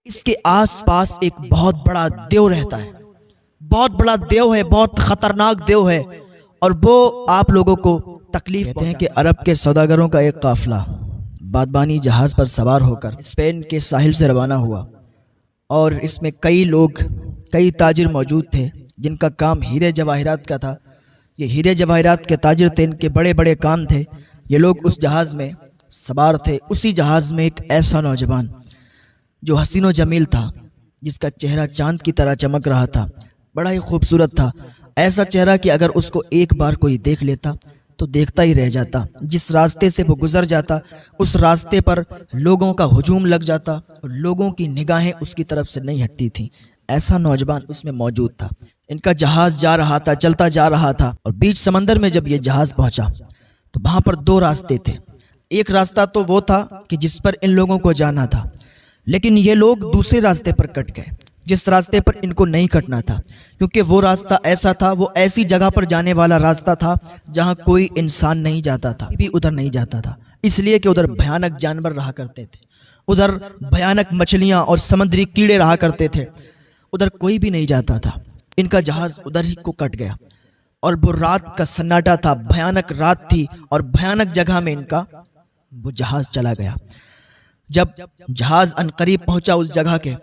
اس کے آس پاس ایک بہت بڑا دیو رہتا ہے، بہت بڑا دیو ہے، بہت خطرناک دیو ہے، اور وہ آپ لوگوں کو تکلیف دیتے ہیں کہ عرب کے سوداگروں کا ایک قافلہ بادبانی جہاز پر سوار ہو کر اسپین کے ساحل سے روانہ ہوا، اور اس میں کئی تاجر موجود تھے جن کا کام ہیرے جواہرات کا تھا۔ یہ ہیرے جواہرات کے تاجر تھے، ان کے بڑے بڑے کام تھے۔ یہ لوگ اس جہاز میں سوار تھے۔ اسی جہاز میں ایک ایسا نوجوان جو حسین و جمیل تھا، جس کا چہرہ چاند کی طرح چمک رہا تھا، بڑا ہی خوبصورت تھا، ایسا چہرہ کہ اگر اس کو ایک بار کوئی دیکھ لیتا تو دیکھتا ہی رہ جاتا۔ جس راستے سے وہ گزر جاتا اس راستے پر لوگوں کا ہجوم لگ جاتا اور لوگوں کی نگاہیں اس کی طرف سے نہیں ہٹتی تھیں۔ ایسا نوجوان اس میں موجود تھا۔ ان کا جہاز جا رہا تھا، چلتا جا رہا تھا، اور بیچ سمندر میں جب یہ جہاز پہنچا تو وہاں پر دو راستے تھے۔ ایک راستہ تو وہ تھا کہ جس پر ان لوگوں کو جانا تھا، لیکن یہ لوگ دوسرے راستے پر کٹ گئے جس راستے پر ان کو نہیں کٹنا تھا، کیونکہ وہ راستہ ایسا تھا، وہ ایسی جگہ پر جانے والا راستہ تھا جہاں کوئی انسان نہیں جاتا تھا، بھی ادھر نہیں جاتا تھا، اس لیے کہ ادھر بھیانک جانور رہا کرتے تھے، ادھر بھیانک مچھلیاں اور سمندری کیڑے رہا کرتے تھے، ادھر کوئی بھی نہیں جاتا تھا۔ ان کا جہاز ادھر ہی کو کٹ گیا، اور وہ رات کا سناٹا تھا، بھیانک رات تھی، اور بھیانک جگہ میں ان کا وہ جہاز چلا گیا۔ جب جہاز عنقریب پہنچا اس جگہ کے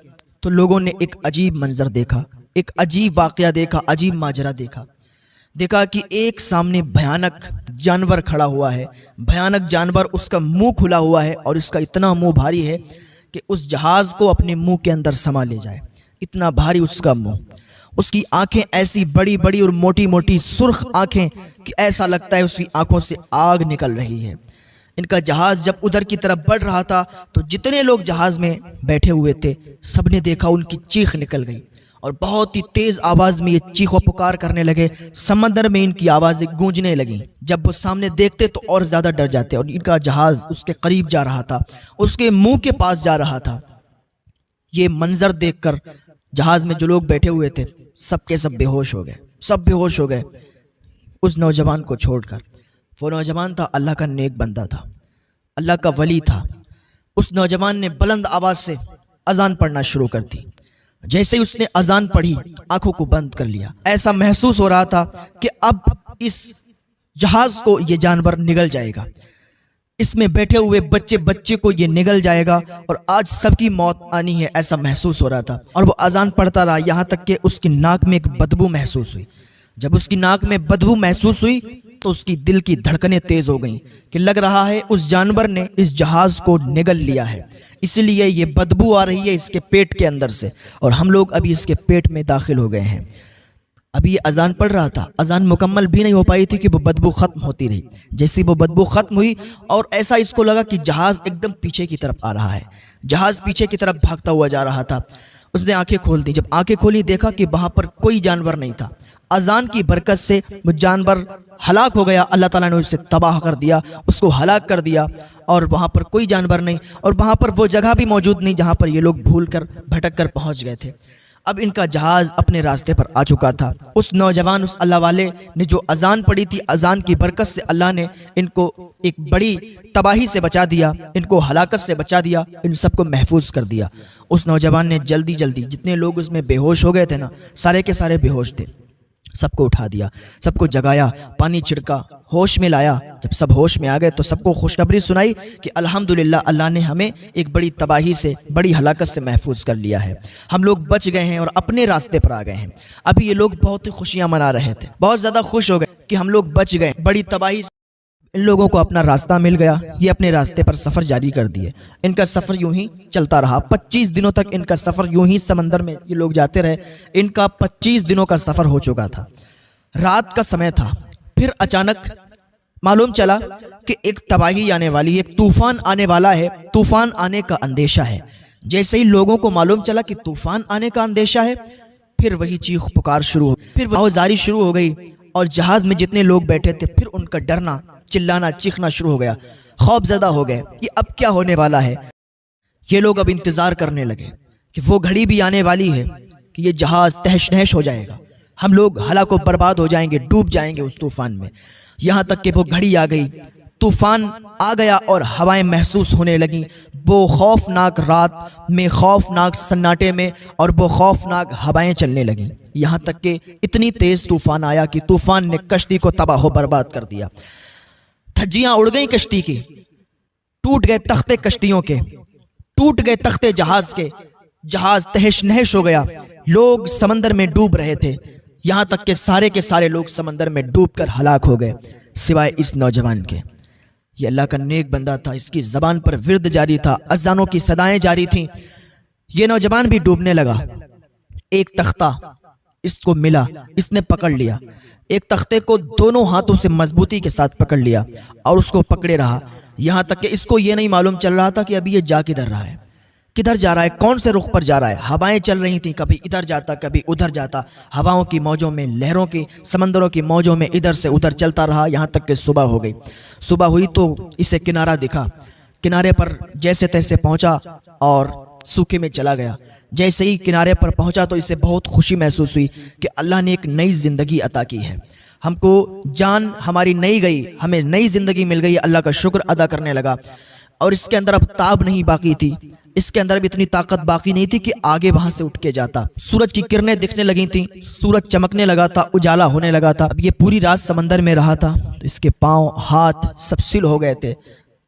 تو لوگوں نے ایک عجیب منظر دیکھا، ایک عجیب واقعہ دیکھا، عجیب ماجرا دیکھا کہ ایک سامنے بھیانک جانور کھڑا ہوا ہے، بھیانک جانور، اس کا منہ کھلا ہوا ہے، اور اس کا اتنا منہ بھاری ہے کہ اس جہاز کو اپنے منہ کے اندر سما لے جائے، اتنا بھاری اس کا منہ۔ اس کی آنکھیں ایسی بڑی بڑی اور موٹی موٹی سرخ آنکھیں کہ ایسا لگتا ہے اس کی آنکھوں سے آگ نکل رہی ہے۔ ان کا جہاز جب ادھر کی طرف بڑھ رہا تھا تو جتنے لوگ جہاز میں بیٹھے ہوئے تھے سب نے دیکھا ان کی چیخ نکل گئی، اور بہت ہی تیز آواز میں یہ چیخ و پکار کرنے لگے، سمندر میں ان کی آوازیں گونجنے لگیں۔ جب وہ سامنے دیکھتے تو اور زیادہ ڈر جاتے، اور ان کا جہاز اس کے قریب جا رہا تھا، اس کے منہ کے پاس جا رہا تھا۔ یہ منظر دیکھ کر جہاز میں جو لوگ بیٹھے ہوئے تھے سب کے سب بے ہوش ہو گئے، سب بے ہوش ہو گئے اس نوجوان کو چھوڑ کر۔ وہ نوجوان تھا اللہ کا نیک بندہ تھا، اللہ کا ولی تھا۔ اس نوجوان نے بلند آواز سے اذان پڑھنا شروع کر دی۔ جیسے ہی اس نے اذان پڑھی آنکھوں کو بند کر لیا، ایسا محسوس ہو رہا تھا کہ اب اس جہاز کو یہ جانور نگل جائے گا، اس میں بیٹھے ہوئے بچے کو یہ نگل جائے گا، اور آج سب کی موت آنی ہے، ایسا محسوس ہو رہا تھا۔ اور وہ اذان پڑھتا رہا یہاں تک کہ اس کی ناک میں ایک بدبو محسوس ہوئی۔ جب اس کی ناک میں بدبو محسوس ہوئی تو اس کی دل کی دھڑکنیں تیز ہو گئیں کہ لگ رہا ہے اس جانور نے اس جہاز کو نگل لیا ہے، اس لیے یہ بدبو آ رہی ہے اس کے پیٹ کے اندر سے، اور ہم لوگ ابھی اس کے پیٹ میں داخل ہو گئے ہیں۔ ابھی یہ اذان پڑھ رہا تھا، اذان مکمل بھی نہیں ہو پائی تھی کہ وہ بدبو ختم ہوتی رہی۔ جیسی وہ بدبو ختم ہوئی اور ایسا اس کو لگا کہ جہاز ایک دم پیچھے کی طرف آ رہا ہے، جہاز پیچھے کی طرف بھاگتا ہوا جا رہا تھا۔ اس نے آنکھیں کھول دی، جب آنکھیں کھولی دیکھا کہ وہاں پر کوئی جانور نہیں تھا۔ اذان کی برکت سے وہ جانور ہلاک ہو گیا، اللہ تعالیٰ نے اسے تباہ کر دیا، اس کو ہلاک کر دیا، اور وہاں پر کوئی جانور نہیں، اور وہاں پر وہ جگہ بھی موجود نہیں جہاں پر یہ لوگ بھول کر بھٹک کر پہنچ گئے تھے۔ اب ان کا جہاز اپنے راستے پر آ چکا تھا۔ اس نوجوان، اس اللہ والے نے جو اذان پڑھی تھی، اذان کی برکت سے اللہ نے ان کو ایک بڑی تباہی سے بچا دیا، ان کو ہلاکت سے بچا دیا، ان سب کو محفوظ کر دیا۔ اس نوجوان نے جلدی جتنے لوگ اس میں بے ہوش ہو گئے تھے نا، سارے کے سارے بے ہوش تھے، سب کو اٹھا دیا، سب کو جگایا، پانی چھڑکا، ہوش میں لایا۔ جب سب ہوش میں آ گئے تو سب کو خوشخبری سنائی کہ الحمدللہ اللہ نے ہمیں ایک بڑی تباہی سے، بڑی ہلاکت سے محفوظ کر لیا ہے، ہم لوگ بچ گئے ہیں اور اپنے راستے پر آ گئے ہیں۔ ابھی یہ لوگ بہت ہی خوشیاں منا رہے تھے، بہت زیادہ خوش ہو گئے کہ ہم لوگ بچ گئے، بڑی تباہی سے ان لوگوں کو اپنا راستہ مل گیا۔ یہ اپنے راستے پر سفر جاری کر دیے۔ ان کا سفر یوں ہی چلتا رہا، 25 دنوں تک ان کا سفر یوں ہی سمندر میں یہ لوگ جاتے رہے۔ ان کا 25 دنوں کا سفر ہو چکا تھا، رات کا سمے تھا۔ پھر اچانک معلوم چلا کہ ایک تباہی آنے والی ہے، ایک طوفان آنے والا ہے، طوفان آنے کا اندیشہ ہے۔ جیسے ہی لوگوں کو معلوم چلا کہ طوفان آنے کا اندیشہ ہے، پھر وہی چیخ پکار شروع ہو، پھر آوازاری شروع ہو گئی، اور جہاز میں جتنے لوگ بیٹھے تھے پھر ان کا ڈرنا، چلانا، چیخنا شروع ہو گیا، خوف زدہ ہو گئے کہ اب کیا ہونے والا ہے۔ یہ لوگ اب انتظار کرنے لگے کہ وہ گھڑی بھی آنے والی ہے کہ یہ جہاز تہش نہش ہو جائے گا، ہم لوگ ہلاک و برباد ہو جائیں گے، ڈوب جائیں گے اس طوفان میں۔ یہاں تک کہ وہ گھڑی آ گئی، طوفان آ گیا اور ہوائیں محسوس ہونے لگیں، وہ خوفناک رات میں، خوفناک سناٹے میں، اور وہ خوفناک ہوائیں چلنے لگیں، یہاں تک کہ اتنی تیز طوفان آیا کہ طوفان نے کشتی کو تباہ و برباد کر دیا۔ دھجیاں اڑ گئیں کشتی کی، ٹوٹ گئے تختے کشتیوں کے، ٹوٹ گئے تختے جہاز کے، جہاز تہش نہش ہو گیا، لوگ سمندر میں ڈوب رہے تھے، یہاں تک کہ سارے کے سارے لوگ سمندر میں ڈوب کر ہلاک ہو گئے سوائے اس نوجوان کے۔ یہ اللہ کا نیک بندہ تھا، اس کی زبان پر ورد جاری تھا، اذانوں کی صدائیں جاری تھیں۔ یہ نوجوان بھی ڈوبنے لگا، ایک تختہ اس کو ملا، اس نے پکڑ لیا، ایک تختے کو دونوں ہاتھوں سے مضبوطی کے ساتھ پکڑ لیا اور اس کو پکڑے رہا، یہاں تک کہ اس کو یہ نہیں معلوم چل رہا تھا کہ ابھی یہ جا کدھر رہا ہے، کدھر جا رہا ہے، کون سے رخ پر جا رہا ہے۔ ہوائیں چل رہی تھیں، کبھی ادھر جاتا کبھی ادھر جاتا، ہواؤں کی موجوں میں، لہروں کی، سمندروں کی موجوں میں ادھر سے ادھر چلتا رہا، یہاں تک کہ صبح ہو گئی۔ صبح ہوئی تو اسے کنارہ دکھا، کنارے پر جیسے تیسے پہنچا اور سوکھے میں چلا گیا۔ جیسے ہی کنارے پر پہنچا تو اسے بہت خوشی محسوس ہوئی کہ اللہ نے ایک نئی زندگی عطا کی ہے، ہم کو جان ہماری نئی گئی، ہمیں نئی زندگی مل گئی، اللہ کا شکر ادا کرنے لگا۔ اور اس کے اندر اب تاب نہیں باقی تھی، اس کے اندر بھی اتنی طاقت باقی نہیں تھی کہ آگے وہاں سے اٹھ کے جاتا۔ سورج کی کرنیں دکھنے لگی تھیں، سورج چمکنے لگا تھا، اجالا ہونے لگا تھا۔ اب یہ پوری رات سمندر میں رہا تھا تو اس کے پاؤں ہاتھ سب سل ہو گئے تھے،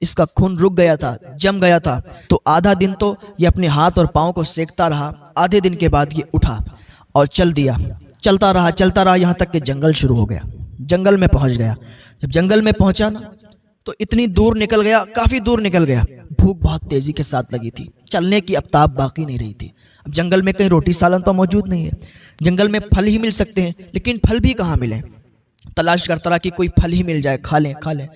اس کا خون رک گیا تھا، جم گیا تھا۔ تو آدھا دن تو یہ اپنے ہاتھ اور پاؤں کو سیکتا رہا، آدھے دن کے بعد یہ اٹھا اور چل دیا، چلتا رہا یہاں تک کہ جنگل شروع ہو گیا، جنگل میں پہنچ گیا۔ جب جنگل میں پہنچا نا تو اتنی دور نکل گیا، کافی دور نکل گیا، بھوک بہت تیزی کے ساتھ لگی تھی، چلنے کی اب تاب باقی نہیں رہی تھی۔ اب جنگل میں کہیں روٹی سالن تو موجود نہیں ہے، جنگل میں پھل ہی مل سکتے ہیں، لیکن پھل بھی کہاں ملیں، تلاش کرتا رہا کہ کوئی پھل ہی مل جائے، کھا لیں کھا لیں،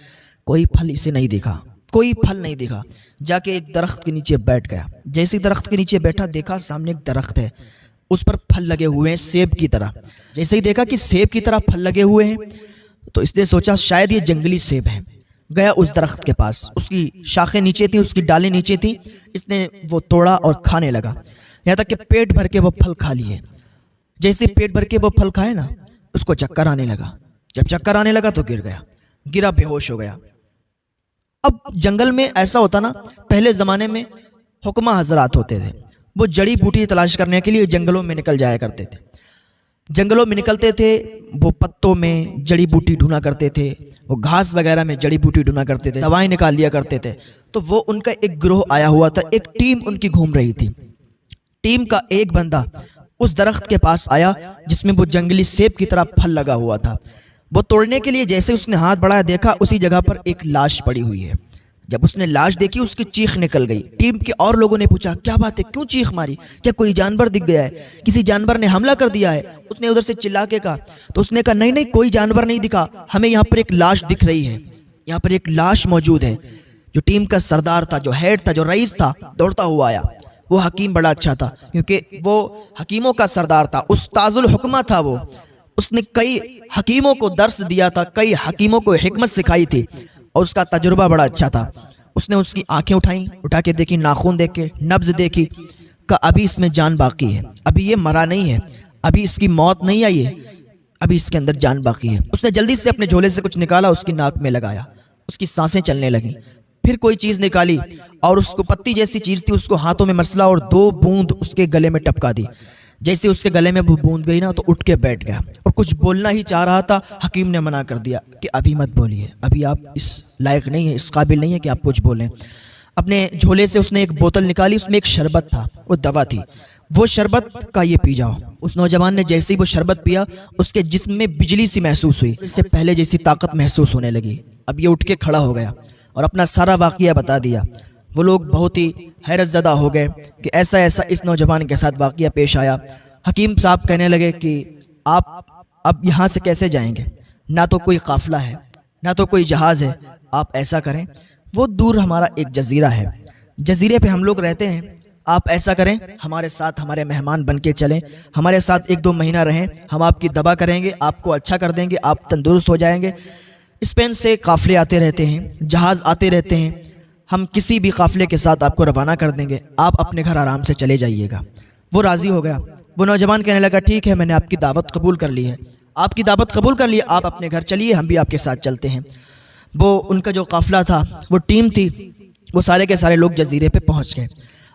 کوئی پھل اسے نہیں دکھا، کوئی پھل نہیں دکھا۔ جا کے ایک درخت کے نیچے بیٹھ گیا، جیسے درخت کے نیچے بیٹھا دیکھا سامنے ایک درخت ہے، اس پر پھل لگے ہوئے ہیں سیب کی طرح۔ جیسے ہی دیکھا کہ سیب کی طرح پھل لگے ہوئے ہیں تو اس نے سوچا شاید یہ جنگلی سیب ہے، گیا اس درخت کے پاس، اس کی شاخیں نیچے تھیں، اس کی ڈالیں نیچے تھیں، اس نے وہ توڑا اور کھانے لگا، یہاں تک کہ پیٹ بھر کے وہ پھل کھا لیے۔ جیسے پیٹ بھر کے وہ پھل کھائے نا اس کو چکر آنے لگا، جب چکر آنے لگا تو گر گیا، گرا بے ہوش ہو گیا۔ اب جنگل میں ایسا ہوتا نا، پہلے زمانے میں حکمہ حضرات ہوتے تھے، وہ جڑی بوٹی تلاش کرنے کے لیے جنگلوں میں نکل جایا کرتے تھے، جنگلوں میں نکلتے تھے، وہ پتوں میں جڑی بوٹی ڈھونڈا کرتے تھے، وہ گھاس وغیرہ میں جڑی بوٹی ڈھونڈا کرتے تھے، دوائیں نکال لیا کرتے تھے۔ تو وہ ان کا ایک گروہ آیا ہوا تھا، ایک ٹیم ان کی گھوم رہی تھی، ٹیم کا ایک بندہ اس درخت کے پاس آیا جس میں وہ جنگلی سیب کی طرح پھل لگا ہوا تھا۔ وہ توڑنے کے لیے جیسے اس نے ہاتھ بڑھایا، دیکھا اسی جگہ پر ایک لاش پڑی ہوئی ہے۔ جب اس نے لاش دیکھی اس کی چیخ نکل گئی۔ ٹیم کے اور لوگوں نے پوچھا کیا بات ہے، کیوں چیخ ماری، کیا کوئی جانور دکھ گیا ہے، کسی جانور نے حملہ کر دیا ہے؟ اس نے ادھر سے چلا کے کہا، تو اس نے کہا نہیں کوئی جانور نہیں دکھا، ہمیں یہاں پر ایک لاش دکھ رہی ہے، یہاں پر ایک لاش موجود ہے۔ جو ٹیم کا سردار تھا، جو ہیڈ تھا، جو رئیس تھا، دوڑتا ہوا آیا۔ وہ حکیم بڑا اچھا تھا کیونکہ وہ حکیموں کا سردار تھا، استاذ الحکمہ تھا، وہ اس نے کئی حکیموں کو درس دیا تھا، کئی حکیموں کو حکمت سکھائی تھی اور اس کا تجربہ بڑا اچھا تھا۔ اس نے اس کی آنکھیں اٹھائیں، اٹھا کے دیکھی، ناخن دیکھ کے، نبض دیکھی، کہ ابھی اس میں جان باقی ہے، ابھی یہ مرا نہیں ہے، ابھی اس کی موت نہیں آئی ہے، ابھی اس کے اندر جان باقی ہے۔ اس نے جلدی سے اپنے جھولے سے کچھ نکالا، اس کی ناک میں لگایا، اس کی سانسیں چلنے لگیں۔ پھر کوئی چیز نکالی اور اس کو پتی جیسی چیز تھی، اس کو ہاتھوں میں مسلا اور 2 بوند اس کے گلے میں ٹپکا دی۔ جیسے اس کے گلے میں وہ بوند گئی نا تو اٹھ کے بیٹھ گیا اور کچھ بولنا ہی چاہ رہا تھا، حکیم نے منع کر دیا کہ ابھی مت بولیے، ابھی آپ اس لائق نہیں ہیں، اس قابل نہیں ہیں کہ آپ کچھ بولیں۔ اپنے جھولے سے اس نے ایک بوتل نکالی، اس میں ایک شربت تھا، وہ دوا تھی، وہ شربت کا یہ پی جاؤ۔ اس نوجوان نے جیسے ہی وہ شربت پیا اس کے جسم میں بجلی سی محسوس ہوئی، اس سے پہلے جیسی طاقت محسوس ہونے لگی۔ اب یہ اٹھ کے کھڑا ہو گیا اور اپنا سارا واقعہ بتا دیا۔ وہ لوگ بہت ہی حیرت زدہ ہو گئے کہ ایسا اس نوجوان کے ساتھ واقعہ پیش آیا۔ حکیم صاحب کہنے لگے کہ آپ اب یہاں سے کیسے جائیں گے، نہ تو کوئی قافلہ ہے نہ تو کوئی جہاز ہے، آپ ایسا کریں، وہ دور ہمارا ایک جزیرہ ہے، جزیرے پہ ہم لوگ رہتے ہیں، آپ ایسا کریں ہمارے ساتھ ہمارے مہمان بن کے چلیں، ہمارے ساتھ 1-2 مہینہ رہیں، ہم آپ کی دوا کریں گے، آپ کو اچھا کر دیں گے، آپ تندرست ہو جائیں گے۔ اسپین سے قافلے آتے رہتے ہیں، جہاز آتے رہتے ہیں، ہم کسی بھی قافلے کے ساتھ آپ کو روانہ کر دیں گے، آپ اپنے گھر آرام سے چلے جائیے گا۔ وہ راضی ہو گیا۔ وہ نوجوان کہنے لگا ٹھیک ہے، میں نے آپ کی دعوت قبول کر لی ہے، آپ کی دعوت قبول کر لی، آپ اپنے گھر چلیے، ہم بھی آپ کے ساتھ چلتے ہیں۔ وہ ان کا جو قافلہ تھا، وہ ٹیم تھی، وہ سارے کے سارے لوگ جزیرے پہ پہنچ گئے۔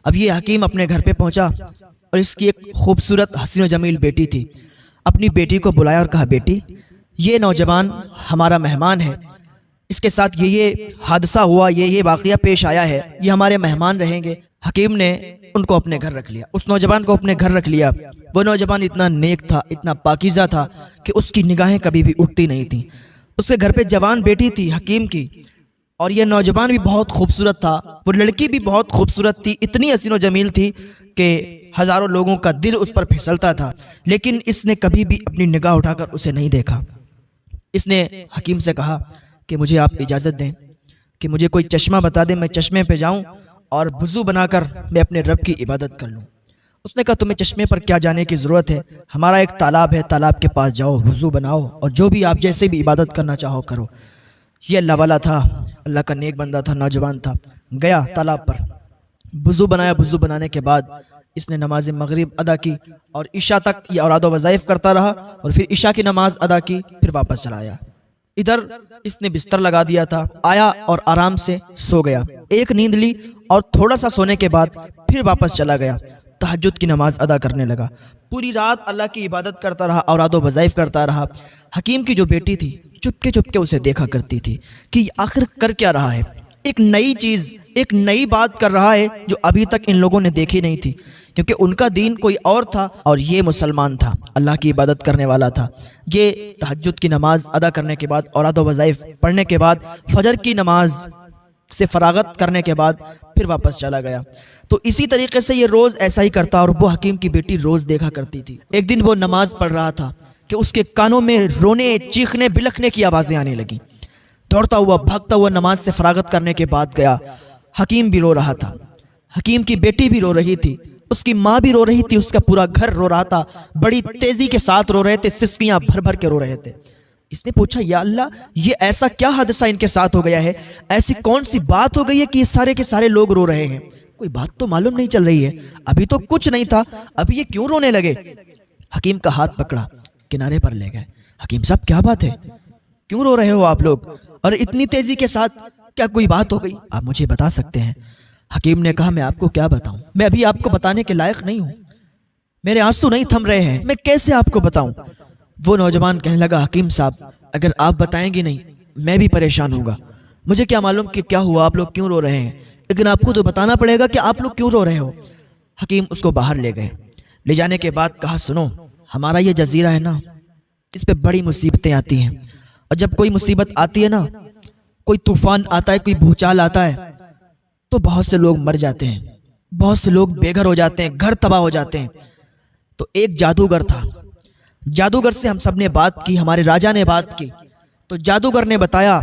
اب یہ حکیم اپنے گھر پہ پہنچا اور اس کی ایک خوبصورت حسین و جمیل بیٹی تھی۔ اپنی بیٹی کو بلایا اور کہا، بیٹی یہ نوجوان ہمارا مہمان ہے، اس کے ساتھ یہ حادثہ ہوا، یہ واقعہ پیش آیا ہے، یہ ہمارے مہمان رہیں گے۔ حکیم نے ان کو اپنے گھر رکھ لیا، اس نوجوان کو اپنے گھر رکھ لیا۔ وہ نوجوان اتنا نیک تھا، اتنا پاکیزہ تھا کہ اس کی نگاہیں کبھی بھی اٹھتی نہیں تھیں۔ اس کے گھر پہ جوان بیٹی تھی حکیم کی، اور یہ نوجوان بھی بہت خوبصورت تھا، وہ لڑکی بھی بہت خوبصورت تھی، اتنی حسین و جمیل تھی کہ ہزاروں لوگوں کا دل اس پر پھسلتا تھا، لیکن اس نے کبھی بھی اپنی نگاہ اٹھا کر اسے نہیں دیکھا۔ اس نے حکیم سے کہا کہ مجھے آپ اجازت دیں کہ مجھے کوئی چشمہ بتا دیں، میں چشمے پہ جاؤں اور وضو بنا کر میں اپنے رب کی عبادت کر لوں۔ اس نے کہا، تمہیں چشمے پر کیا جانے کی ضرورت ہے، ہمارا ایک تالاب ہے، تالاب کے پاس جاؤ، وضو بناؤ اور جو بھی آپ جیسے بھی عبادت کرنا چاہو کرو۔ یہ اللہ والا تھا، اللہ کا نیک بندہ تھا، نوجوان تھا، گیا تالاب پر، وضو بنایا۔ وضو بنانے کے بعد اس نے نماز مغرب ادا کی اور عشاء تک یہ اوراد و وظائف کرتا رہا، اور پھر عشاء کی نماز ادا کی، پھر واپس چلا آیا۔ ادھر اس نے بستر لگا دیا تھا، آیا اور آرام سے سو گیا، ایک نیند لی اور تھوڑا سا سونے کے بعد پھر واپس چلا گیا، تہجد کی نماز ادا کرنے لگا، پوری رات اللہ کی عبادت کرتا رہا، اوراد و وظائف کرتا رہا۔ حکیم کی جو بیٹی تھی چپکے چپکے اسے دیکھا کرتی تھی کہ آخر کر کیا رہا ہے، ایک نئی چیز، ایک نئی بات کر رہا ہے جو ابھی تک ان لوگوں نے دیکھی نہیں تھی، کیونکہ ان کا دین کوئی اور تھا اور یہ مسلمان تھا، اللہ کی عبادت کرنے والا تھا۔ یہ تہجد کی نماز ادا کرنے کے بعد، اوراد و وظائف پڑھنے کے بعد، فجر کی نماز سے فراغت کرنے کے بعد پھر واپس چلا گیا۔ تو اسی طریقے سے یہ روز ایسا ہی کرتا، اور وہ حکیم کی بیٹی روز دیکھا کرتی تھی۔ ایک دن وہ نماز پڑھ رہا تھا کہ اس کے کانوں میں رونے، چیخنے، بلکنے کی آوازیں آنے لگیں۔ دوڑتا ہوا، بھاگتا ہوا نماز سے فراغت کرنے کے بعد گیا۔ حکیم بھی رو رہا تھا، حکیم کی بیٹی بھی رو رہی تھی، اس کی ماں بھی رو رہی تھی، اس کا پورا گھر رو رہا تھا، بڑی تیزی کے ساتھ رو رہے تھے، سسکیاں بھر بھر کے رو رہے تھے۔ اس نے پوچھا، یا اللہ، یہ ایسا کیا حادثہ ان کے ساتھ ہو گیا ہے، ایسی کون سی بات ہو گئی ہے کہ یہ سارے کے سارے لوگ رو رہے ہیں؟ کوئی بات تو معلوم نہیں چل رہی ہے، ابھی تو کچھ نہیں تھا، ابھی یہ کیوں رونے لگے؟ حکیم کا ہاتھ پکڑا، کنارے پر لے گئے۔ حکیم صاحب، کیا بات ہے، کیوں رو رہے ہو آپ لوگ، اور اتنی تیزی کے ساتھ کیا کوئی بات ہو گئی؟ آپ مجھے بتا سکتے ہیں؟ حکیم نے کہا، میں آپ کو کیا بتاؤں، میں ابھی آپ کو بتانے کے لائق نہیں ہوں، میرے آنسو نہیں تھم رہے ہیں، میں کیسے آپ کو بتاؤں؟ وہ نوجوان کہنے لگا، حکیم صاحب، اگر آپ بتائیں گے نہیں میں بھی پریشان ہوں گا، مجھے کیا معلوم کہ کیا ہوا، آپ لوگ کیوں رو رہے ہیں، لیکن آپ کو تو بتانا پڑے گا کہ آپ لوگ کیوں رو رہے ہو۔ حکیم اس کو باہر لے گئے، لے جانے کے بعد کہا، سنو، ہمارا یہ جزیرہ ہے نا، اس پہ بڑی مصیبتیں آتی ہیں، اور جب کوئی مصیبت آتی ہے نا، کوئی طوفان آتا ہے، کوئی بھوچال آتا ہے، تو بہت سے لوگ مر جاتے ہیں، بہت سے لوگ بے گھر ہو جاتے ہیں، گھر تباہ ہو جاتے ہیں۔ تو ایک جادوگر تھا، جادوگر سے ہم سب نے بات کی، ہمارے راجا نے بات کی، تو جادوگر نے بتایا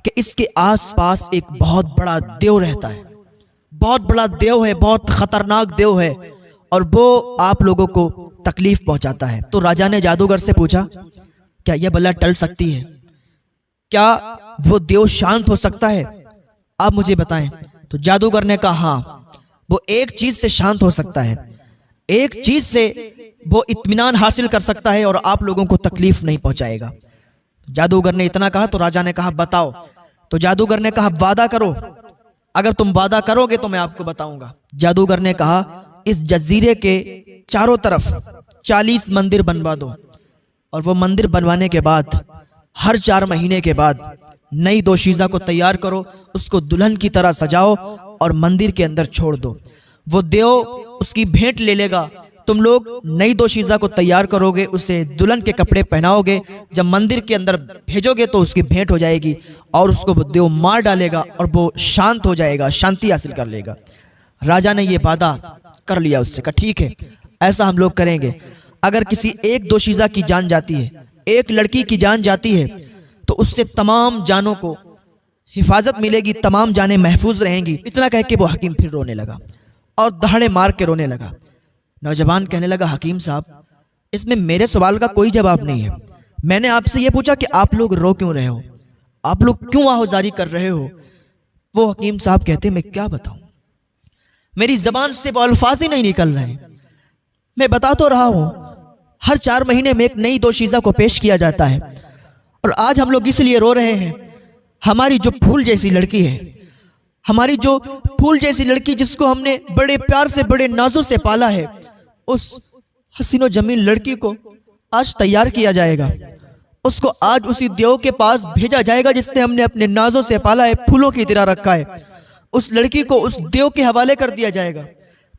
کہ اس کے آس پاس ایک بہت بڑا دیو رہتا ہے، بہت بڑا دیو ہے، بہت خطرناک دیو ہے، اور وہ آپ لوگوں کو تکلیف پہنچاتا ہے۔ تو راجا نے جادوگر سے پوچھا، کیا یہ بلا ٹل سکتی ہے، کیا وہ دیو شانت ہو سکتا ہے، آپ مجھے بتائیں۔ تو جادوگر نے کہا، ہاں، وہ ایک چیز سے شانت ہو سکتا ہے، ایک چیز سے وہ اطمینان حاصل کر سکتا ہے اور آپ لوگوں کو تکلیف نہیں پہنچائے گا۔ جادوگر نے اتنا کہا تو راجا نے کہا، بتاؤ۔ تو جادوگر نے کہا، وعدہ کرو، اگر تم وعدہ کرو گے تو میں آپ کو بتاؤں گا۔ جادوگر نے کہا، اس جزیرے کے چاروں طرف 40 مندر بنوا دو، اور وہ مندر بنوانے کے بعد ہر 4 مہینے کے بعد نئی دوشیزہ کو تیار کرو، اس کو دلہن کی طرح سجاؤ اور مندر کے اندر چھوڑ دو، وہ دیو اس کی بھیٹ لے لے گا، تم لوگ نئی دوشیزہ کو تیار کرو گے، اسے دلہن کے کپڑے پہناؤ گے، جب مندر کے اندر بھیجو گے تو اس کی بھیٹ ہو جائے گی، اور اس کو وہ دیو مار ڈالے گا اور وہ شانت ہو جائے گا، شانتی حاصل کر لے گا۔ راجا نے یہ وعدہ کر لیا، اس سے کہا، ٹھیک ہے، ایسا ہم لوگ کریں گے۔ اگر کسی ایک دوشیزہ کی جان جاتی ہے، ایک لڑکی کی جان جاتی ہے، تو اس سے تمام جانوں کو حفاظت ملے گی، تمام جانیں محفوظ رہیں گی۔ اتنا کہہ کے وہ حکیم پھر رونے لگا اور دہاڑے مار کے رونے لگا۔ نوجوان کہنے لگا، حکیم صاحب، اس میں میرے سوال کا کوئی جواب نہیں ہے، میں نے آپ سے یہ پوچھا کہ آپ لوگ رو کیوں رہے ہو، آپ لوگ کیوں آہوزاری کر رہے ہو؟ وہ حکیم صاحب کہتے، میں کیا بتاؤں، میری زبان سے وہ الفاظ ہی نہیں نکل رہے ہیں، میں بتا تو رہا ہوں، ہر 4 مہینے میں ایک نئی دوشیزہ کو پیش کیا جاتا ہے، اور آج ہم لوگ اس لیے رو رہے ہیں ہماری جو پھول جیسی لڑکی ہے، ہماری جو پھول جیسی لڑکی جس کو ہم نے بڑے پیار سے بڑے نازوں سے پالا ہے، اس حسین و جمیل لڑکی کو آج تیار کیا جائے گا، اس کو آج اسی دیو کے پاس بھیجا جائے گا جس نے ہم نے اپنے نازوں سے پالا ہے، پھولوں کی طرح رکھا ہے۔ اس لڑکی کو اس دیو کے حوالے کر دیا جائے گا،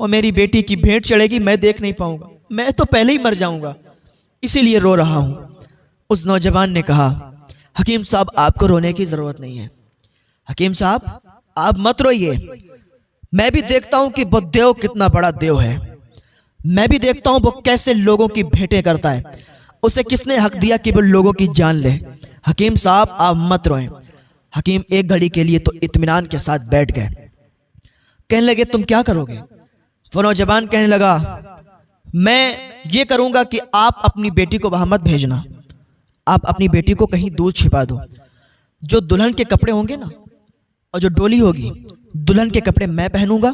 اور میری بیٹی کی بھینٹ چڑھے گی، میں دیکھ نہیں پاؤں گا، میں تو پہلے ہی مر جاؤں گا، اسی لیے رو رہا ہوں۔ اس نوجوان نے کہا حکیم صاحب آپ کو رونے کی ضرورت نہیں ہے، حکیم صاحب آپ مت روئیے، میں بھی دیکھتا ہوں کہ وہ دیو کتنا بڑا دیو ہے، میں بھی دیکھتا ہوں وہ کیسے لوگوں کی بھیٹیں کرتا ہے، اسے کس نے حق دیا کہ وہ لوگوں کی جان لے، حکیم صاحب آپ مت روئیں۔ حکیم ایک گھڑی کے لیے تو اطمینان کے ساتھ بیٹھ گئے، کہنے لگے تم کیا کرو گے؟ وہ نوجوان کہنے لگا میں یہ کروں گا کہ آپ اپنی بیٹی کو وہاں مت بھیجنا، آپ اپنی بیٹی کو کہیں دور چھپا دو، جو دلہن کے کپڑے ہوں گے نا اور جو ڈولی ہوگی، دلہن کے کپڑے میں پہنوں گا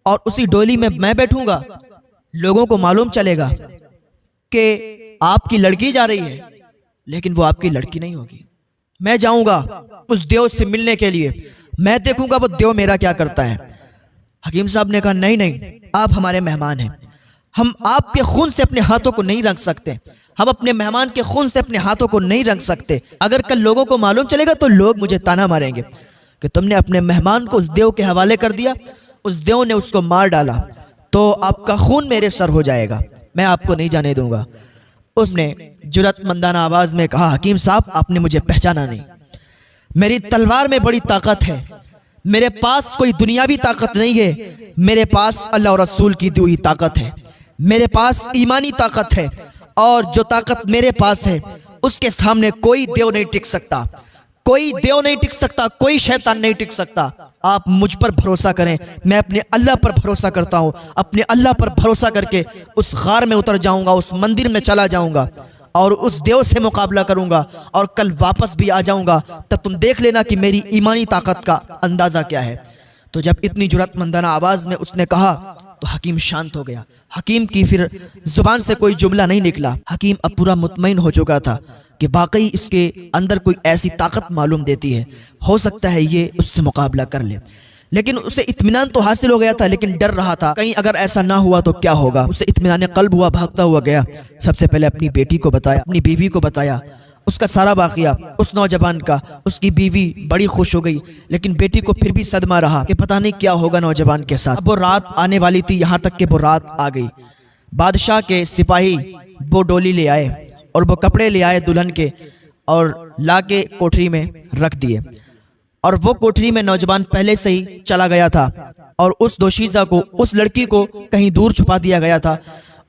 اور اسی ڈولی میں میں بیٹھوں گا، لوگوں کو معلوم چلے گا کہ آپ کی لڑکی جا رہی ہے، لیکن وہ آپ کی لڑکی نہیں ہوگی، میں جاؤں گا اس دیو سے ملنے کے لیے، میں دیکھوں گا وہ دیو میرا کیا کرتا ہے۔ حکیم صاحب نے کہا نہیں نہیں، آپ ہمارے مہمان ہیں، ہم آپ کے خون سے اپنے ہاتھوں کو نہیں رنگ سکتے، ہم اپنے مہمان کے خون سے اپنے ہاتھوں کو نہیں رنگ سکتے، اگر کل لوگوں کو معلوم چلے گا تو لوگ مجھے تانا ماریں گے کہ تم نے اپنے مہمان کو اس دیو کے حوالے کر دیا، اس دیو نے اس کو مار ڈالا، تو آپ کا خون میرے سر ہو جائے گا، میں آپ کو نہیں جانے دوں گا۔ اس نے جرأت مندانہ آواز میں کہا حکیم صاحب آپ نے مجھے پہچانا نہیں، میری تلوار میں بڑی طاقت ہے، میرے پاس کوئی دنیاوی طاقت نہیں ہے، میرے پاس اللہ اور رسول کی دی ہوئی طاقت ہے، میرے پاس ایمانی طاقت ہے، اور جو طاقت میرے پاس ہے اس کے سامنے کوئی دیو نہیں ٹک سکتا، کوئی دیو نہیں ٹک سکتا، کوئی شیطان نہیں ٹک سکتا، آپ مجھ پر بھروسہ کریں، میں اپنے اللہ پر بھروسہ کرتا ہوں، اپنے اللہ پر بھروسہ کر کے اس غار میں اتر جاؤں گا، اس مندر میں چلا جاؤں گا اور اس دیو سے مقابلہ کروں گا، اور کل واپس بھی آ جاؤں گا، تب تم دیکھ لینا کہ میری ایمانی طاقت کا اندازہ کیا ہے۔ تو جب اتنی جرأت مندانہ آواز میں اس نے کہا تو حکیم شانت ہو گیا، حکیم کی پھر زبان سے کوئی جملہ نہیں نکلا، حکیم اب پورا مطمئن ہو چکا تھا کہ واقعی اس کے اندر کوئی ایسی طاقت معلوم دیتی ہے، ہو سکتا ہے یہ اس سے مقابلہ کر لے، لیکن اسے اطمینان تو حاصل ہو گیا تھا، لیکن ڈر رہا تھا کہیں اگر ایسا نہ ہوا تو کیا ہوگا۔ اسے اطمینان قلب ہوا، بھاگتا ہوا گیا، سب سے پہلے اپنی بیٹی کو بتایا، اپنی بیوی کو بتایا، اس کا سارا واقعہ اس نوجوان کا، اس کی بیوی بڑی خوش ہو گئی، لیکن بیٹی کو پھر بھی صدمہ رہا کہ پتہ نہیں کیا ہوگا نوجوان کے ساتھ۔ اب وہ رات آنے والی تھی، یہاں تک کہ وہ رات آ گئی، بادشاہ کے سپاہی وہ ڈولی لے آئے اور وہ کپڑے لے آئے دلہن کے اور لا کے کوٹری میں رکھ دیے، اور وہ کوٹری میں نوجوان پہلے سے ہی چلا گیا تھا اور اس دوشیزہ کو، اس لڑکی کو کہیں دور چھپا دیا گیا تھا۔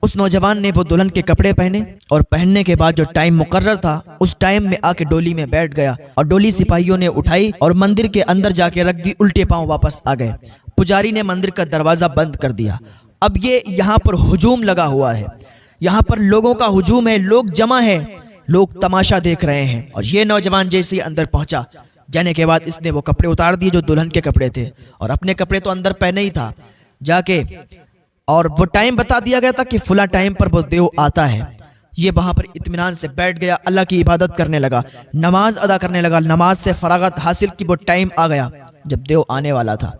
اس نوجوان نے وہ دلہن کے کپڑے پہنے اور پہننے کے بعد جو ٹائم مقرر تھا اس ٹائم میں آ کے ڈولی میں بیٹھ گیا، اور ڈولی سپاہیوں نے اٹھائی اور مندر کے اندر جا کے رکھ دی، الٹے پاؤں واپس آ گئے، پجاری نے مندر کا دروازہ بند کر دیا۔ اب یہ یہاں پر ہجوم لگا ہوا ہے، یہاں پر لوگوں کا ہجوم ہے، لوگ جمع ہیں، لوگ تماشا دیکھ رہے ہیں، اور یہ نوجوان جیسے اندر پہنچا، جانے کے بعد اس نے وہ کپڑے اتار دیے جو دلہن کے کپڑے تھے، اور اپنے کپڑے تو اندر پہنے ہی تھا، جا کے اور وہ ٹائم بتا دیا گیا تھا کہ فلاں ٹائم پر وہ دیو آتا ہے۔ یہ وہاں پر اطمینان سے بیٹھ گیا، اللہ کی عبادت کرنے لگا، نماز ادا کرنے لگا، نماز سے فراغت حاصل کی، وہ ٹائم آ گیا جب دیو آنے والا تھا۔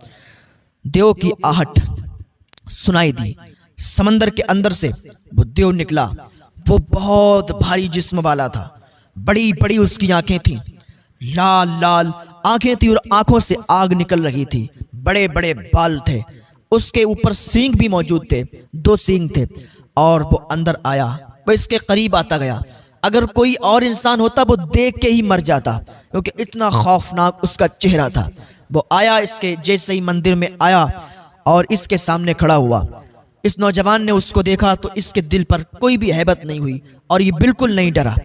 دیو کی آہٹ سنائی دی، سمندر کے اندر سے وہ دیو نکلا، وہ بہت بھاری جسم والا تھا، بڑی بڑی اس کی آنکھیں تھیں، لال لال آنکھیں تھی اور آنکھوں سے آگ نکل رہی تھی، بڑے بڑے بال تھے، اس کے اوپر سینگ بھی موجود تھے، 2 سینگ تھے، اور وہ اندر آیا، وہ اس کے قریب آتا گیا، اگر کوئی اور انسان ہوتا وہ دیکھ کے ہی مر جاتا، کیونکہ اتنا خوفناک اس کا چہرہ تھا۔ وہ آیا، اس کے جیسے ہی مندر میں آیا اور اس کے سامنے کھڑا ہوا، اس نوجوان نے اس کو دیکھا تو اس کے دل پر کوئی بھی ہیبت نہیں ہوئی اور یہ بالکل نہیں ڈرا،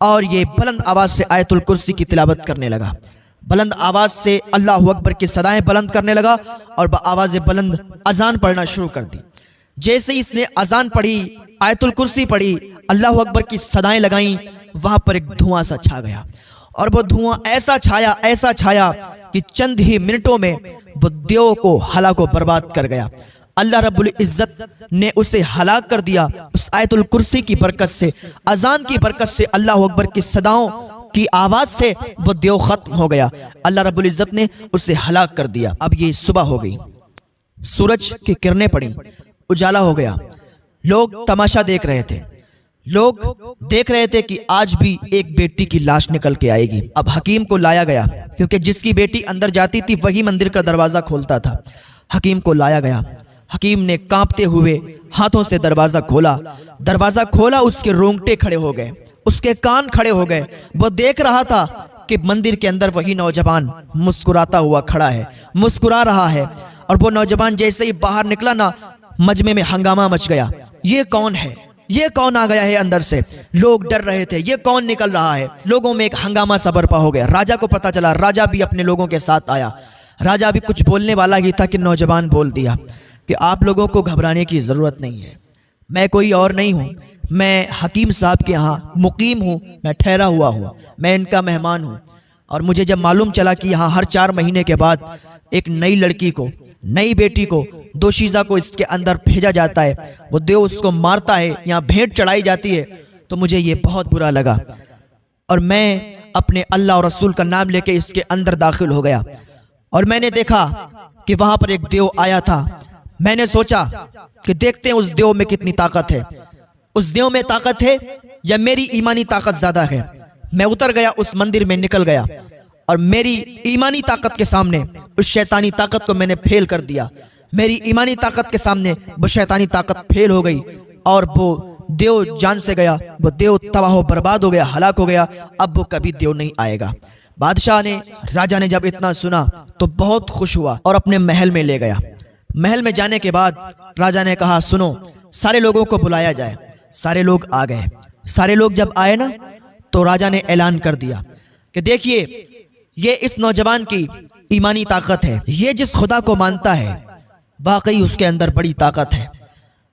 اور یہ بلند آواز سے آیت الکرسی کی تلاوت کرنے لگا، بلند آواز سے اللہ اکبر کی صدائیں بلند کرنے لگا اور بآواز بلند اذان پڑھنا شروع کر دی۔ جیسے ہی اس نے اذان پڑھی، آیت الکرسی پڑھی، اللہ اکبر کی صدائیں لگائیں، وہاں پر ایک دھواں سا چھا گیا، اور وہ دھواں ایسا چھایا کہ چند ہی منٹوں میں وہ دیو کو ہلاک و برباد کر گیا۔ اللہ رب العزت نے اسے ہلاک کر دیا، اس آیت الکرسی کی برکت سے، اذان کی برکت سے، اللہ اکبر کی صداؤں کی آواز سے وہ دیو ختم ہو گیا، اللہ رب العزت نے اسے ہلاک کر دیا۔ اب یہ صبح ہو گئی، سورج کی کرنیں پڑیں، اجالا ہو گیا، لوگ تماشا دیکھ رہے تھے، لوگ دیکھ رہے تھے کہ آج بھی ایک بیٹی کی لاش نکل کے آئے گی۔ اب حکیم کو لایا گیا، کیونکہ جس کی بیٹی اندر جاتی تھی وہی مندر کا دروازہ کھولتا تھا۔ حکیم کو لایا گیا، حکیم نے کانپتے ہوئے ہاتھوں سے دروازہ کھولا، اس کے رونگٹے کھڑے ہو گئے، اس کے کان کھڑے ہو گئے۔ وہ دیکھ رہا تھا کہ مندر کے اندر وہی نوجوان مسکراتا ہوا کھڑا ہے، مسکرا رہا ہے، اور وہ نوجوان جیسے ہی باہر نکلا نا، مجمع میں ہنگامہ مچ گیا۔ یہ کون ہے؟ یہ کون آ گیا ہے اندر سے؟ لوگ ڈر رہے تھے، یہ کون نکل رہا ہے؟ لوگوں میں ایک ہنگامہ سا برپا ہو گیا۔ راجا کو پتا چلا، راجا بھی اپنے لوگوں کے ساتھ آیا۔ راجا بھی کچھ بولنے والا ہی تھا کہ نوجوان بول دیا کہ آپ لوگوں کو گھبرانے کی ضرورت نہیں ہے، میں کوئی اور نہیں ہوں، میں حکیم صاحب کے ہاں مقیم ہوں، میں ٹھہرا ہوا ہوں، میں ان کا مہمان ہوں۔ اور مجھے جب معلوم چلا کہ یہاں ہر 4 مہینے کے بعد ایک نئی لڑکی کو، نئی بیٹی کو، دوشیزہ کو اس کے اندر بھیجا جاتا ہے، وہ دیو اس کو مارتا ہے، یہاں بھیٹ چڑھائی جاتی ہے، تو مجھے یہ بہت برا لگا، اور میں اپنے اللہ اور رسول کا نام لے کے اس کے اندر داخل ہو گیا، اور میں نے دیکھا کہ وہاں پر ایک دیو آیا تھا۔ میں نے سوچا کہ دیکھتے ہیں اس دیو میں کتنی طاقت ہے، اس دیو میں طاقت ہے یا میری ایمانی طاقت زیادہ ہے۔ میں اتر گیا، اس مندر میں نکل گیا، اور میری ایمانی طاقت کے سامنے اس شیطانی طاقت کو میں نے پھیل کر دیا۔ میری ایمانی طاقت کے سامنے وہ شیطانی طاقت پھیل ہو گئی، اور وہ دیو جان سے گیا، وہ دیو تباہ و برباد ہو گیا، ہلاک ہو گیا، اب وہ کبھی دیو نہیں آئے گا۔ بادشاہ نے، راجا نے جب اتنا سنا تو بہت خوش ہوا اور اپنے محل میں لے گیا۔ محل میں جانے کے بعد راجا نے کہا، سنو، سارے لوگوں کو بلایا جائے۔ سارے لوگ آ گئے۔ سارے لوگ جب آئے نا تو راجا نے اعلان کر دیا کہ دیکھیے، یہ اس نوجوان کی ایمانی طاقت ہے، یہ جس خدا کو مانتا ہے واقعی اس کے اندر بڑی طاقت ہے۔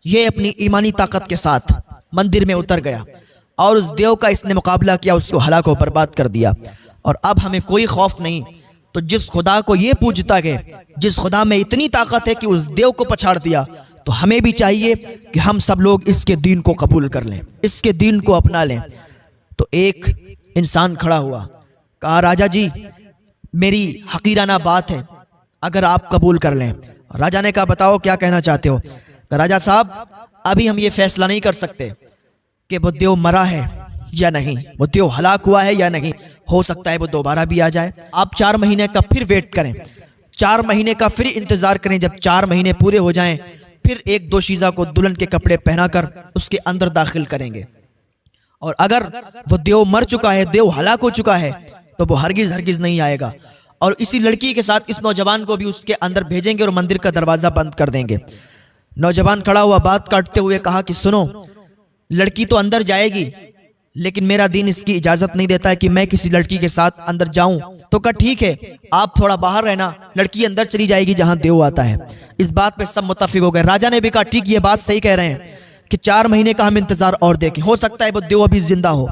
یہ اپنی ایمانی طاقت کے ساتھ مندر میں اتر گیا، اور اس دیو کا اس نے مقابلہ کیا، اس کو ہلاک و برباد کر دیا۔ اور اب ہمیں کوئی خوف نہیں، تو جس خدا کو یہ پوجتا کہ جس خدا میں اتنی طاقت ہے کہ اس دیو کو پچھاڑ دیا، تو ہمیں بھی چاہیے کہ ہم سب لوگ اس کے دین کو قبول کر لیں، اس کے دین کو اپنا لیں۔ تو ایک انسان کھڑا ہوا، کہا، راجا جی، میری حقیرانہ بات ہے، اگر آپ قبول کر لیں۔ راجا نے کہا، بتاؤ کیا کہنا چاہتے ہو؟ کہ راجا صاحب، ابھی ہم یہ فیصلہ نہیں کر سکتے کہ وہ دیو مرا ہے یا نہیں، وہ دیو ہلاک ہوا ہے یا نہیں، ہو سکتا ہے وہ دوبارہ بھی آ جائے۔ آپ 4 مہینے کا پھر ویٹ کریں، 4 مہینے کا پھر انتظار کریں۔ جب 4 مہینے پورے ہو جائیں، پھر ایک دوشیزہ کو دلہن کے کپڑے پہنا کر اس کے اندر داخل کریں گے، اور اگر وہ دیو مر چکا ہے، دیو ہلاک ہو چکا ہے، تو وہ ہرگز نہیں آئے گا، اور اسی لڑکی کے ساتھ اس نوجوان کو بھی اس کے اندر بھیجیں گے اور مندر کا دروازہ بند کر دیں گے۔ نوجوان کھڑا ہوا، بات کاٹتے ہوئے کہا کہ سنو، لڑکی تو اندر جائے گی، لیکن میرا دین اس کی اجازت نہیں دیتا ہے کہ میں کسی لڑکی کے ساتھ اندر جاؤں۔ تو کہا ٹھیک ہے، آپ تھوڑا باہر رہنا، لڑکی اندر چلی جائے گی جہاں دیو آتا ہے۔ اس بات پہ سب متفق ہو گئے۔ راجا نے بھی کہا ٹھیک، یہ بات صحیح کہہ رہے ہیں کہ 4 مہینے کا ہم انتظار اور دیکھیں، ہو سکتا ہے وہ دیو ابھی زندہ ہو۔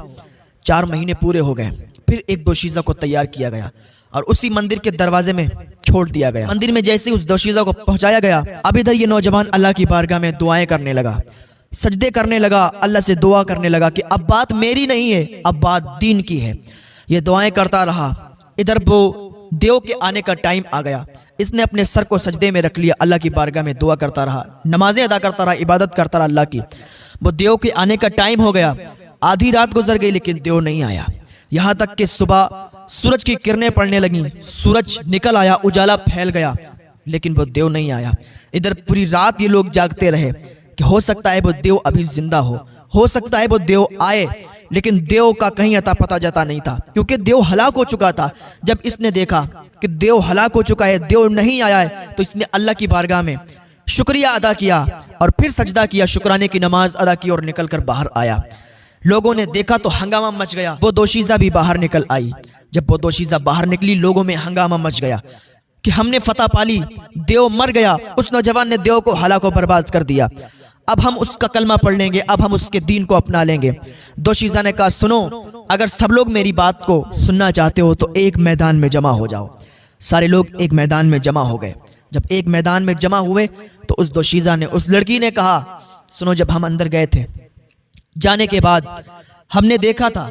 4 مہینے پورے ہو گئے، پھر ایک دوشیزہ کو تیار کیا گیا اور اسی مندر کے دروازے میں چھوڑ دیا گیا۔ مندر میں جیسے اس دوشیزہ کو پہنچایا گیا، اب ادھر یہ نوجوان اللہ کی بارگاہ میں دعائیں کرنے لگا، سجدے کرنے لگا، اللہ سے دعا کرنے لگا کہ اب بات میری نہیں ہے، اب بات دین کی ہے۔ یہ دعائیں کرتا رہا، ادھر وہ دیو کے آنے کا ٹائم آ گیا، اس نے اپنے سر کو سجدے میں رکھ لیا، اللہ کی بارگاہ میں دعا کرتا رہا، نمازیں ادا کرتا رہا، عبادت کرتا رہا اللہ کی۔ وہ دیو کے آنے کا ٹائم ہو گیا، آدھی رات گزر گئی لیکن دیو نہیں آیا، یہاں تک کہ صبح سورج کی کرنیں پڑنے لگیں، سورج نکل آیا، اجالا پھیل گیا، لیکن وہ دیو نہیں آیا۔ ادھر پوری رات یہ لوگ جاگتے رہے کہ ہو سکتا ہے وہ دیو ابھی زندہ ہو سکتا ہے وہ دیو آئے، لیکن دیو کا کہیں اتا پتہ جاتا نہیں تھا، کیونکہ دیو ہلاک ہو چکا تھا۔ جب اس نے دیکھا کہ دیو ہلاک ہو چکا ہے، دیو نہیں آیا ہے، تو اس نے اللہ کی بارگاہ میں شکریہ ادا کیا اور پھر سجدہ کیا، شکرانے کی نماز ادا کی اور نکل کر باہر آیا۔ لوگوں نے دیکھا تو ہنگامہ مچ گیا، وہ دوشیزہ بھی باہر نکل آئی۔ جب وہ دوشیزہ باہر نکلی، لوگوں میں ہنگامہ مچ گیا کہ ہم نے فتح پالی، دیو مر گیا، اس نوجوان نے دیو کو ہلاک و برباد کر دیا، اب ہم اس کا کلمہ پڑھ لیں گے، اب ہم اس کے دین کو اپنا لیں گے۔ دوشیزہ نے کہا سنو، اگر سب لوگ میری بات کو سننا چاہتے ہو تو ایک میدان میں جمع ہو جاؤ۔ سارے لوگ ایک میدان میں جمع ہو گئے۔ جب ایک میدان میں جمع ہوئے تو اس دوشیزہ نے، اس لڑکی نے کہا سنو، جب ہم اندر گئے تھے، جانے کے بعد ہم نے دیکھا تھا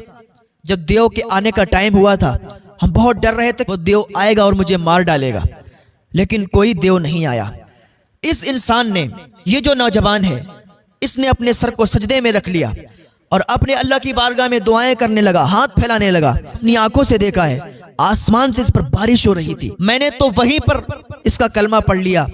جب دیو کے آنے کا ٹائم ہوا تھا ہم بہت ڈر رہے تھے وہ دیو آئے گا اور مجھے مار ڈالے گا، لیکن کوئی دیو نہیں آیا۔ اس انسان نے، یہ جو نوجوان ہے، اس نے اپنے سر کو سجدے میں رکھ لیا اور اپنے اللہ کی بارگاہ میں دعائیں کرنے لگا، ہاتھ پھیلانے لگا۔ اپنی آنکھوں سے دیکھا ہے آسمان سے اس پر بارش ہو رہی تھی۔ میں نے تو وہیں پر اس کا کلمہ پڑھ لیا،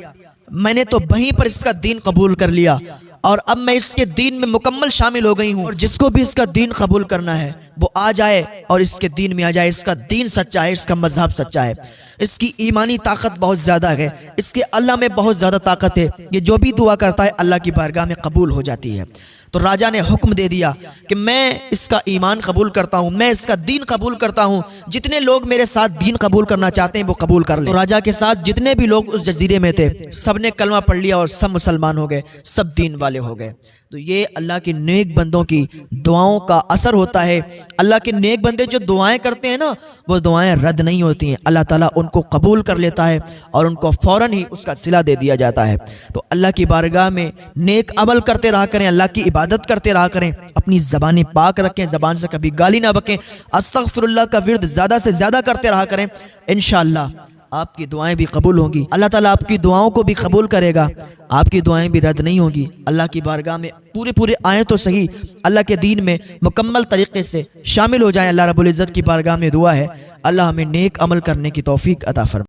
میں نے تو وہیں پر اس کا دین قبول کر لیا، اور اب میں اس کے دین میں مکمل شامل ہو گئی ہوں۔ اور جس کو بھی اس کا دین قبول کرنا ہے وہ آ جائے اور اس کے دین میں آ جائے۔ اس کا دین سچا ہے، اس کا مذہب سچا ہے، اس کی ایمانی طاقت بہت زیادہ ہے، اس کے اللہ میں بہت زیادہ طاقت ہے۔ یہ جو بھی دعا کرتا ہے اللہ کی بارگاہ میں قبول ہو جاتی ہے۔ تو راجا نے حکم دے دیا کہ میں اس کا ایمان قبول کرتا ہوں، میں اس کا دین قبول کرتا ہوں، جتنے لوگ میرے ساتھ دین قبول کرنا چاہتے ہیں وہ قبول کر لیں۔ تو راجا کے ساتھ جتنے بھی لوگ اس جزیرے میں تھے سب نے کلمہ پڑھ لیا اور سب مسلمان ہو گئے، سب دین والے ہو گئے۔ تو یہ اللہ کے نیک بندوں کی دعاؤں کا اثر ہوتا ہے۔ اللہ کے نیک بندے جو دعائیں کرتے ہیں نا وہ دعائیں رد نہیں ہوتی ہیں، اللہ تعالیٰ ان کو قبول کر لیتا ہے اور ان کو فوراً ہی اس کا صلہ دے دیا جاتا ہے۔ تو اللہ کی بارگاہ میں نیک عمل کرتے رہا کریں، اللہ کی عبادت کرتے رہا کریں، اپنی زبانیں پاک رکھیں، زبان سے کبھی گالی نہ بکیں، استغفر اللہ کا ورد زیادہ سے زیادہ کرتے رہا کریں۔ انشاءاللہ آپ کی دعائیں بھی قبول ہوں گی، اللہ تعالیٰ آپ کی دعاؤں کو بھی قبول کرے گا، آپ کی دعائیں بھی رد نہیں ہوں گی۔ اللہ کی بارگاہ میں پورے آئیں تو صحیح، اللہ کے دین میں مکمل طریقے سے شامل ہو جائیں۔ اللہ رب العزت کی بارگاہ میں دعا ہے اللہ ہمیں نیک عمل کرنے کی توفیق عطا فرمائے۔